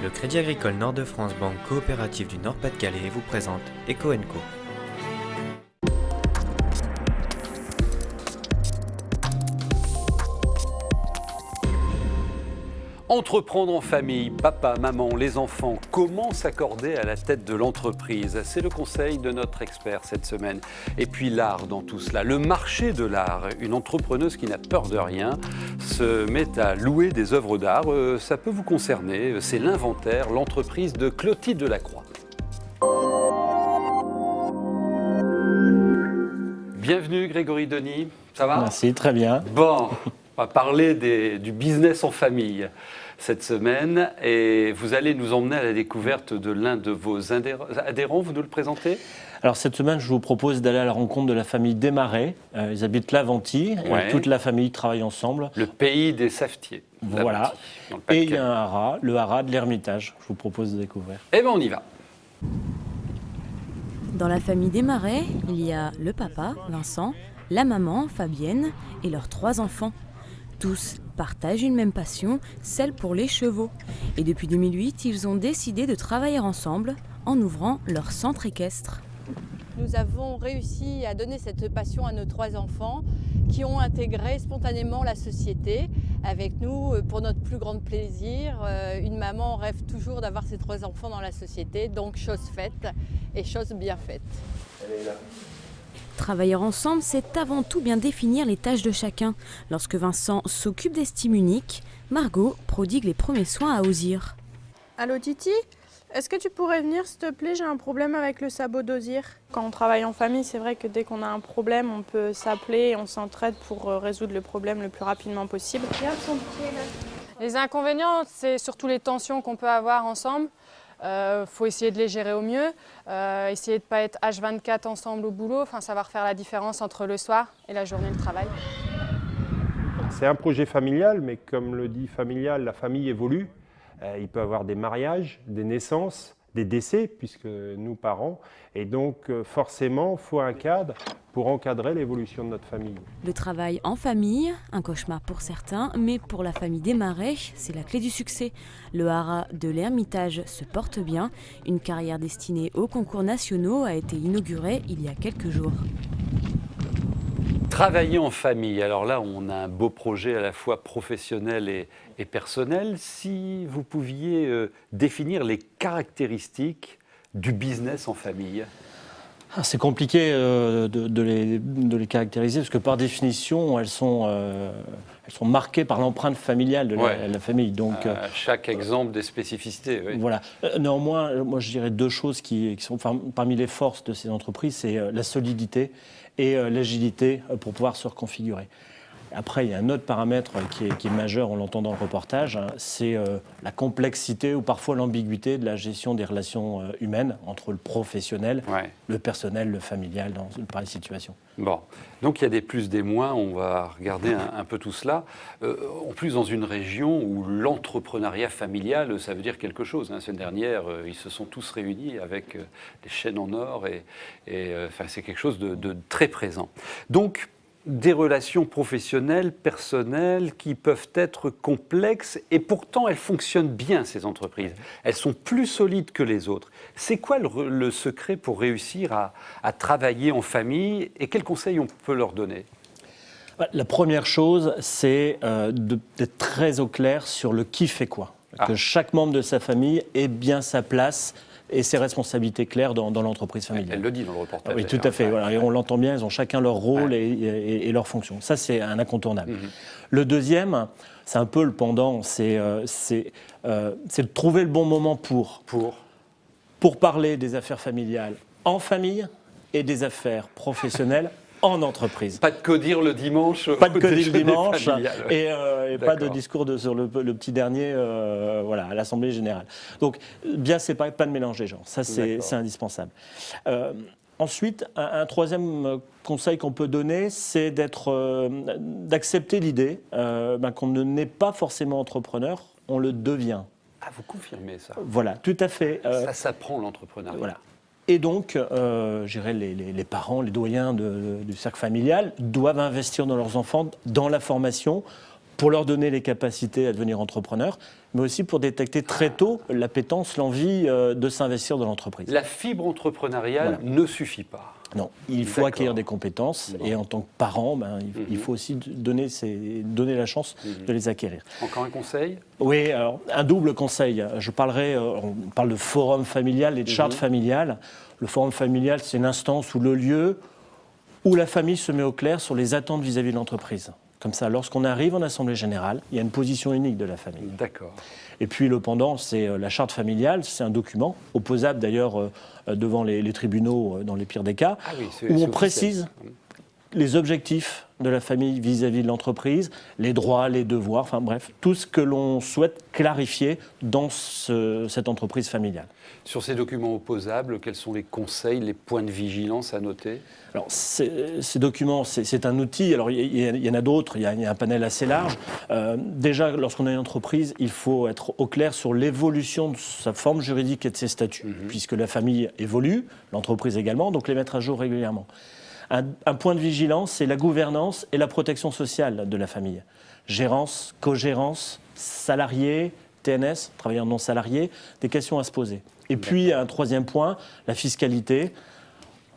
Le Crédit Agricole Nord-de-France Banque Coopérative du Nord-Pas-de-Calais vous présente Eco & Co. Entreprendre en famille, papa, maman, les enfants, comment s'accorder à la tête de l'entreprise? C'est le conseil de notre expert cette semaine. Et puis l'art dans tout cela, le marché de l'art. Une entrepreneuse qui n'a peur de rien se met à louer des œuvres d'art. Ça peut vous concerner, c'est l'Inventaire, l'entreprise de Clotilde Delacroix. Bienvenue Grégory Denis, ça va? Merci, très bien. Bon, on va parler du business en famille cette semaine et vous allez nous emmener à la découverte de l'un de vos adhérents, vous nous le présentez? Alors cette semaine, je vous propose d'aller à la rencontre de la famille Desmarais. Ils habitent Laventie, Ouais. et toute la famille travaille ensemble. Le pays des savetiers. Voilà. Laventie, dans le Et il y Pas-de-Calais. a un haras, le haras de l'Ermitage, je vous propose de découvrir. Eh bien on y va. Dans la famille Desmarais, il y a le papa, Vincent, la maman, Fabienne, et leurs 3 enfants. Tous partagent une même passion, celle pour les chevaux. Et depuis 2008, ils ont décidé de travailler ensemble en ouvrant leur centre équestre. Nous avons réussi à donner cette passion à nos 3 enfants qui ont intégré spontanément la société avec nous pour notre plus grand plaisir. Une maman rêve toujours d'avoir ses 3 enfants dans la société, donc chose faite et chose bien faite. Travailler ensemble, c'est avant tout bien définir les tâches de chacun. Lorsque Vincent s'occupe d'estime unique, Margot prodigue les premiers soins à Ozir. Allô Titi, est-ce que tu pourrais venir s'il te plaît? J'ai un problème avec le sabot d'Ozir. Quand on travaille en famille, c'est vrai que dès qu'on a un problème, on peut s'appeler et on s'entraide pour résoudre le problème le plus rapidement possible. Les inconvénients, c'est surtout les tensions qu'on peut avoir ensemble. Faut essayer de les gérer au mieux, essayer de ne pas être H24 ensemble au boulot, savoir faire la différence entre le soir et la journée de travail. C'est un projet familial, mais comme le dit familial, la famille évolue. Il peut y avoir des mariages, des naissances, des décès, puisque nous parents, et donc forcément, il faut un cadre pour encadrer l'évolution de notre famille. Le travail en famille, un cauchemar pour certains, mais pour la famille Desmarais, c'est la clé du succès. Le haras de l'Ermitage se porte bien. Une carrière destinée aux concours nationaux a été inaugurée il y a quelques jours. Travailler en famille, alors là on a un beau projet à la fois professionnel et personnel. Si vous pouviez définir les caractéristiques du business en famille. C'est compliqué de les caractériser, parce que par définition, elles sont marquées par l'empreinte familiale de la famille. Donc, chaque exemple des spécificités. Oui. Voilà. Néanmoins, moi je dirais 2 choses qui sont parmi les forces de ces entreprises, c'est la solidité et l'agilité pour pouvoir se reconfigurer. Après, il y a un autre paramètre qui est majeur, on l'entend dans le reportage, c'est la complexité ou parfois l'ambiguïté de la gestion des relations humaines entre le professionnel, le personnel, le familial dans une pareille situation. Bon, donc il y a des plus, des moins, on va regarder un peu tout cela. En plus, dans une région où l'entrepreneuriat familial, ça veut dire quelque chose. La semaine dernière, ils se sont tous réunis avec les chaînes en or et c'est quelque chose de très présent. Donc, des relations professionnelles, personnelles, qui peuvent être complexes et pourtant elles fonctionnent bien, ces entreprises. Elles sont plus solides que les autres. C'est quoi le secret pour réussir à travailler en famille et quels conseils on peut leur donner? La première chose, c'est d'être très au clair sur le qui fait quoi. Que chaque membre de sa famille ait bien sa place et ses responsabilités claires dans l'entreprise familiale. Elle le dit dans le reportage. Oui, tout à fait. Voilà. Et on l'entend bien, ils ont chacun leur rôle et leur fonction. Ça, c'est un incontournable. Le deuxième, c'est un peu le pendant, c'est de trouver le bon moment pour parler des affaires familiales en famille et des affaires professionnelles en entreprise. Pas de codir le dimanche. Pas de codir le dimanche familial, et pas de discours sur le petit dernier à l'Assemblée générale. Donc, bien séparer, pas de mélanger les genres. Ça, c'est indispensable. Ensuite, un troisième conseil qu'on peut donner, c'est d'accepter l'idée qu'on ne naît pas forcément entrepreneur, on le devient. Ah, vous confirmez ça? Voilà, tout à fait. Ça s'apprend l'entrepreneuriat. Voilà. Et donc, je dirais, les parents, les doyens du cercle familial doivent investir dans leurs enfants, dans la formation, pour leur donner les capacités à devenir entrepreneurs, mais aussi pour détecter très tôt l'appétence, l'envie de s'investir dans l'entreprise. La fibre entrepreneuriale ne suffit pas. Non, il faut acquérir des compétences et en tant que parent, il faut aussi donner la chance de les acquérir. Encore un conseil ? Oui, alors un double conseil. On parle de forum familial et de charte familiale. Le forum familial, c'est une instance ou le lieu où la famille se met au clair sur les attentes vis-à-vis de l'entreprise. Comme ça, lorsqu'on arrive en assemblée générale, il y a une position unique de la famille. D'accord. Et puis le pendant, c'est la charte familiale, c'est un document, opposable d'ailleurs devant les tribunaux dans les pires des cas, où on précise les objectifs de la famille vis-à-vis de l'entreprise, les droits, les devoirs, enfin bref, tout ce que l'on souhaite clarifier dans cette entreprise familiale. Sur ces documents opposables, quels sont les conseils, les points de vigilance à noter ? Alors, ces documents, c'est un outil. Alors, il y en a d'autres, il y a un panel assez large. Déjà, lorsqu'on a une entreprise, il faut être au clair sur l'évolution de sa forme juridique et de ses statuts, puisque la famille évolue, l'entreprise également, donc les mettre à jour régulièrement. Un point de vigilance, c'est la gouvernance et la protection sociale de la famille. Gérance, co-gérance, salariés, TNS, travailleurs non salariés, des questions à se poser. Et puis, un troisième point, la fiscalité.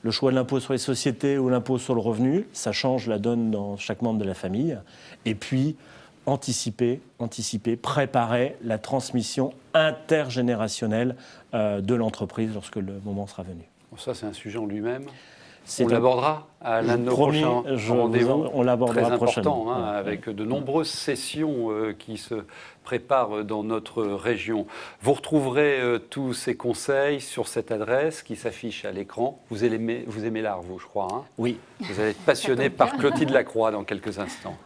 Le choix de l'impôt sur les sociétés ou l'impôt sur le revenu, ça change la donne dans chaque membre de la famille. Et puis, anticiper, préparer la transmission intergénérationnelle de l'entreprise lorsque le moment sera venu. Ça, c'est un sujet en lui-même. On l'abordera à l'un de nos prochains rendez-vous. On l'abordera prochainement. Très important, avec de nombreuses sessions qui se préparent dans notre région. Vous retrouverez tous ces conseils sur cette adresse qui s'affiche à l'écran. Vous aimez l'art, vous, je crois. Hein ? Oui. Vous allez être passionné par Clotilde Lacroix dans quelques instants.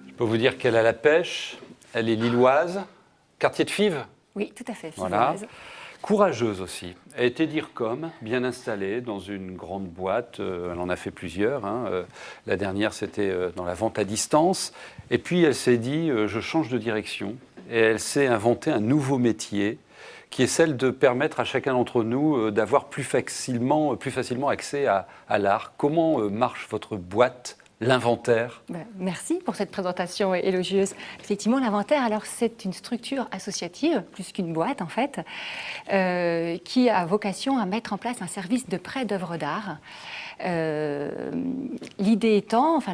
Je peux vous dire qu'elle a la pêche. Elle est lilloise. Quartier de Fives ? Oui, tout à fait. Voilà. Courageuse aussi. Elle était DIRCOM, bien installée dans une grande boîte. Elle en a fait plusieurs. La dernière, c'était dans la vente à distance. Et puis, elle s'est dit, je change de direction. Et elle s'est inventé un nouveau métier qui est celle de permettre à chacun d'entre nous d'avoir plus facilement accès à l'art. Comment marche votre boîte ? L'inventaire. Merci pour cette présentation élogieuse. Effectivement, l'inventaire, alors c'est une structure associative, plus qu'une boîte en fait, qui a vocation à mettre en place un service de prêt d'œuvres d'art.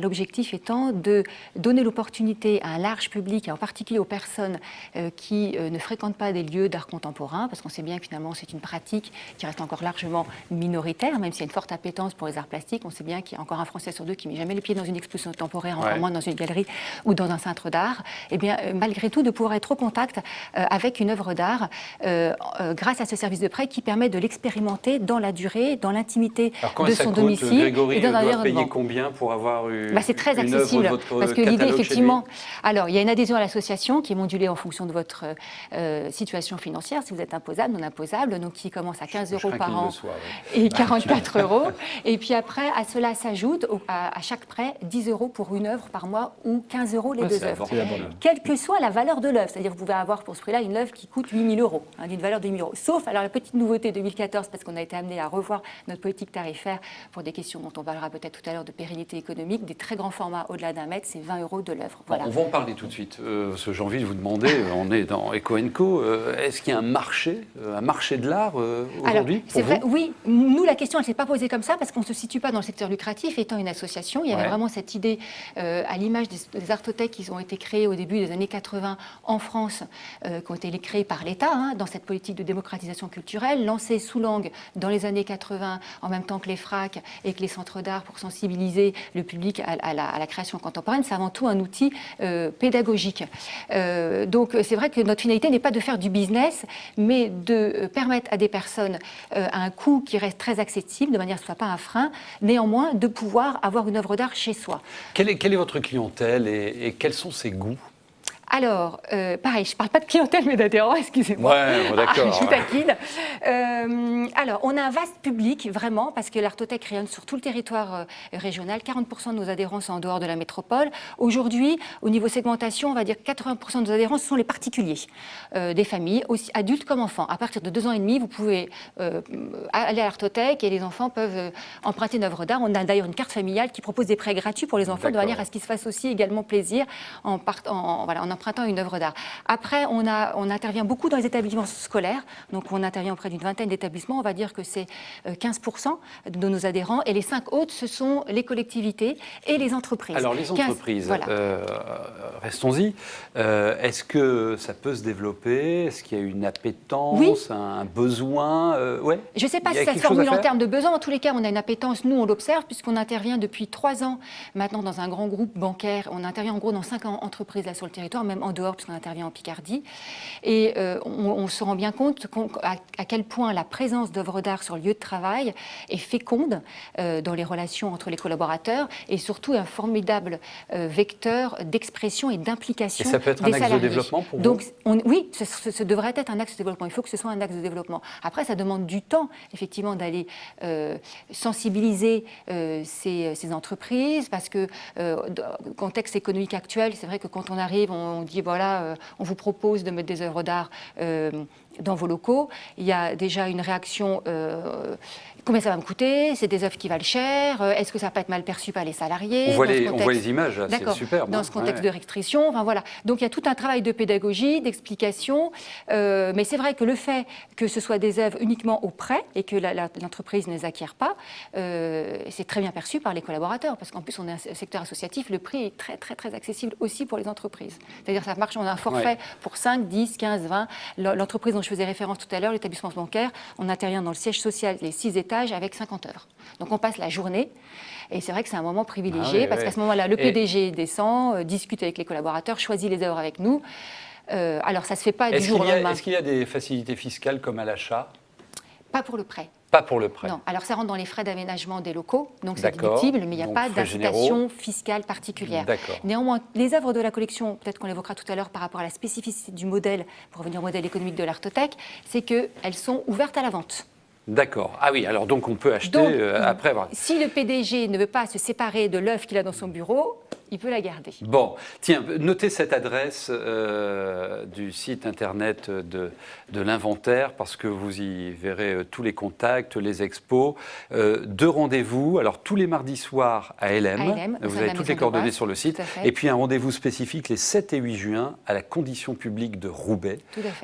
L'objectif étant de donner l'opportunité à un large public, et en particulier aux personnes qui ne fréquentent pas des lieux d'art contemporain, parce qu'on sait bien que finalement c'est une pratique qui reste encore largement minoritaire, même s'il y a une forte appétence pour les arts plastiques. On sait bien qu'il y a encore un Français sur deux qui ne met jamais les pieds dans une exposition temporaire, encore moins dans une galerie ou dans un centre d'art. Et bien, malgré tout, de pouvoir être au contact avec une œuvre d'art grâce à ce service de prêt qui permet de l'expérimenter dans la durée, dans l'intimité de son domicile. Grégory, et dans doit payer combien pour avoir c'est très accessible, parce que l'idée, effectivement... Alors, il y a une adhésion à l'association qui est modulée en fonction de votre situation financière, si vous êtes imposable, non imposable, donc qui commence à 15 € par an et 44 €. Et puis après, à cela s'ajoute, à chaque prêt, 10 € pour une œuvre par mois ou 15 € les deux œuvres. Quelle que soit la valeur de l'œuvre, c'est-à-dire que vous pouvez avoir pour ce prix-là une œuvre qui coûte 8 000 €, d'une valeur de 8 000 €. Sauf, alors la petite nouveauté 2014, parce qu'on a été amené à revoir notre politique tarifaire pour des questions dont on parlera peut-être tout à l'heure de pérennité économique, des très grands formats au-delà d'1 mètre, c'est 20 € de l'œuvre. Voilà. On va en parler tout de suite. J'ai envie de vous demander, on est dans Eco & Co, est-ce qu'il y a un marché de l'art aujourd'hui pour c'est vrai, oui. Nous, la question, elle ne s'est pas posée comme ça parce qu'on ne se situe pas dans le secteur lucratif. Étant une association, il y avait vraiment cette idée, à l'image des artothèques qui ont été créées au début des années 80 en France, qui ont été créées par l'État, dans cette politique de démocratisation culturelle, lancée sous l'angle dans les années 80, en même temps que les FRAC et que les centres d'art pour sensibiliser le public à la création contemporaine. C'est avant tout un outil pédagogique. Donc c'est vrai que notre finalité n'est pas de faire du business, mais de permettre à des personnes à un coût qui reste très accessible, de manière à ce que ce ne soit pas un frein, néanmoins de pouvoir avoir une œuvre d'art chez soi. Quelle est votre clientèle et quels sont ses goûts ? Alors, pareil, je ne parle pas de clientèle, mais d'adhérents, excusez-moi. Ouais, bon, d'accord. Je vous taquine. Alors, on a un vaste public, vraiment, parce que l'Artothèque rayonne sur tout le territoire régional. 40% de nos adhérents sont en dehors de la métropole. Aujourd'hui, au niveau segmentation, on va dire que 80% de nos adhérents, ce sont les particuliers, des familles, aussi adultes comme enfants. À partir de 2 ans et demi, vous pouvez aller à l'Artothèque et les enfants peuvent emprunter une œuvre d'art. On a d'ailleurs une carte familiale qui propose des prêts gratuits pour les enfants, de manière à ce qu'ils se fassent aussi également plaisir en empruntant une œuvre d'art. Après, on intervient beaucoup dans les établissements scolaires, donc on intervient auprès d'une vingtaine d'établissements, on va dire que c'est 15% de nos adhérents, et les 5 autres, ce sont les collectivités et les entreprises. Alors les entreprises, restons-y, est-ce que ça peut se développer? Est-ce qu'il y a une appétence, un besoin ouais. Je ne sais pas si ça se formule en termes de besoin, en tous les cas, on a une appétence, nous on l'observe, puisqu'on intervient depuis 3 ans maintenant dans un grand groupe bancaire, on intervient en gros dans 5 entreprises là sur le territoire, même en dehors, puisqu'on intervient en Picardie. Et on se rend bien compte à quel point la présence d'œuvres d'art sur le lieu de travail est féconde dans les relations entre les collaborateurs et surtout un formidable vecteur d'expression et d'implication des salariés. Et ça peut être un axe de développement pour vous? Donc, oui, ce devrait être un axe de développement. Il faut que ce soit un axe de développement. Après, ça demande du temps, effectivement, d'aller sensibiliser ces entreprises parce que, contexte économique actuel, c'est vrai que quand on arrive, on dit voilà, on vous propose de mettre des œuvres d'art dans vos locaux. Il y a déjà une réaction, combien ça va me coûter? C'est des œuvres qui valent cher, est-ce que ça va pas être mal perçu par les salariés? On voit les images, c'est super. Dans ce contexte de restriction, enfin, voilà. Donc il y a tout un travail de pédagogie, d'explication, mais c'est vrai que le fait que ce soit des œuvres uniquement au prêt et que l'entreprise ne les acquiert pas, c'est très bien perçu par les collaborateurs, parce qu'en plus on est un secteur associatif, le prix est très très très accessible aussi pour les entreprises. C'est-à-dire ça marche, on a un forfait pour 5, 10, 15, 20. L'entreprise dont je faisais référence tout à l'heure, l'établissement bancaire, on intervient dans le siège social, les 6 étages, avec 50 œuvres. Donc on passe la journée, et c'est vrai que c'est un moment privilégié, parce qu'à ce moment-là, le PDG descend, discute avec les collaborateurs, choisit les œuvres avec nous. Alors ça ne se fait pas du jour au lendemain. Est-ce qu'il y a des facilités fiscales comme à l'achat? Pas pour le prêt. Pas pour le prêt. Non, alors ça rentre dans les frais d'aménagement des locaux, donc c'est déductible, mais il n'y a pas d'incitation fiscale particulière. Néanmoins, les œuvres de la collection, peut-être qu'on l'évoquera tout à l'heure par rapport à la spécificité du modèle, pour revenir au modèle économique de l'Artothèque, c'est qu'elles sont ouvertes à la vente. D'accord. Ah oui, alors donc on peut acheter après avoir... Si le PDG ne veut pas se séparer de l'œuvre qu'il a dans son bureau, il peut la garder. Bon, tiens, notez cette adresse du site internet de l'inventaire, parce que vous y verrez tous les contacts, les expos. 2 rendez-vous, alors tous les mardis soirs à LM, vous avez toutes les coordonnées sur le site, et puis un rendez-vous spécifique les 7 et 8 juin à la Condition publique de Roubaix,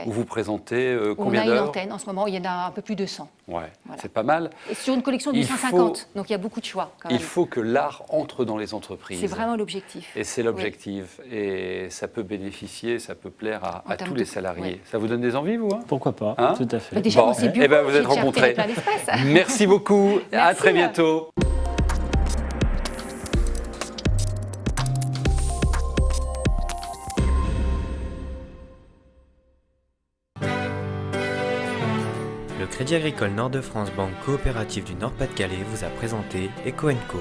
où vous présentez combien d'heures? On a une antenne en ce moment, il y en a un peu plus de 100. Ouais, voilà. C'est pas mal. Et sur une collection de 150, donc il y a beaucoup de choix. Quand même. Il faut que l'art entre dans les entreprises. C'est vraiment l'objectif. Et c'est l'objectif. Oui. Et ça peut bénéficier, ça peut plaire à tous les salariés. Oui. Ça vous donne des envies, vous Pourquoi pas, tout à fait. Mais déjà, dans ces bureaux, vous êtes rencontrés. Merci beaucoup. Merci. À très bientôt. Le Crédit Agricole Nord-de-France Banque Coopérative du Nord-Pas-de-Calais vous a présenté Eco & Co.